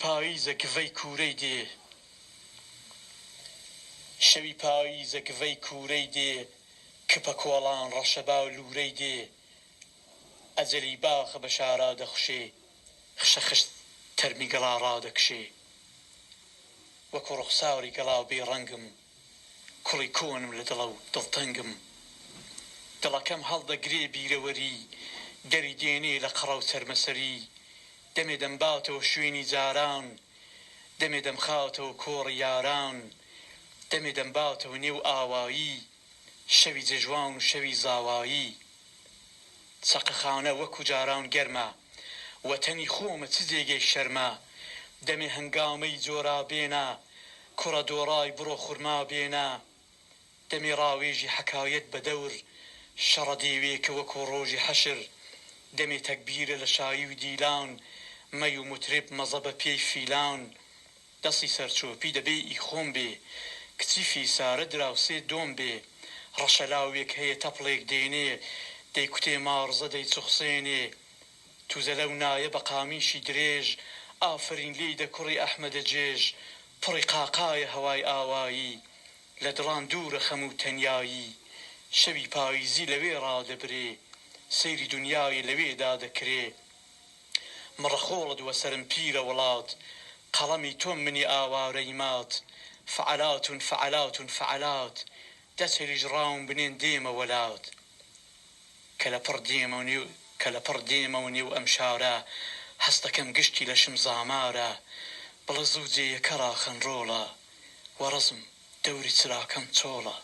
پاییزە گڤەی کوورەی دێ شەوی پاییزە گڤەی کوورەی دێ کپە کۆڵان ڕەشەبا و لوورەی دێ ئەجەلی باخە بە شارا دەخوشێ خشە خشت تەرمی گەڵا ڕادەکشێ وەکو ڕوخساوی گەڵاو بێ ڕەنگم کوڵی کۆنم لە دڵە و دڵتەنگم دڵەکەم هەڵدەگرێ بیرەوەری دەری دێنێ لە قەڕە و سەرمەسەری دەمێ دەمباتەوە شوێنی جاران دەمێ دەمخاتەوە کۆڕی یاران دەمێ دەمباتەوە نێو ئاوایی شەوی جێژوان و شەوی زاوایی سەقەخانە وەکو جاران گەرمە وەتەنی خۆمە چ جێگەی شەرمە دەمێ هەنگامەی جۆرا بێنە کوڕە دۆڕای بڕۆ خورما بێنە دەمێ ڕاوێژی حەکایەت بە دەور شەڕە دێوێکە وەکو ڕۆژی حەشر دەمێ تەکبیرە لە شایی و دیلان مەی و مترب مەزە بە پێی فیلان دەستی سەرچۆپی دەبێ ئی خۆم بێ کچی فیسارە دراوسێ دۆم بێ ڕەشەلاوێک هەیە تەپڵێک دێنێ دەیکوتێ مارزە دەیچوخسێنێ توزە لەو نایە بە قامیشی درێژ ئافرین لێی دەکوڕی ئەحمەدە جێژ پڕی قاقایە هەوای ئاوایی لە دڵان دوورە خەم و تەنیایی شەوی پاییزی لەوێ ڕادەبرێ سەیری دونیای لەوێدا دەکرێ مڕەخۆڵت وە سەرم پیرە وڵات قەڵەمی تۆم منی ئاوارەی مات فعەلاتون فعەلاتون فعەلات دەسەریش ڕاوم بنێن دێمە وەلات کە لە پڕ دێمە و نێو ئەم شارە هەستەکەم گشتی لەشم زامارە بڵە زوو جێیەکە ڕاخەنڕۆڵە وەڕزم دەوری چراکەم چۆڵە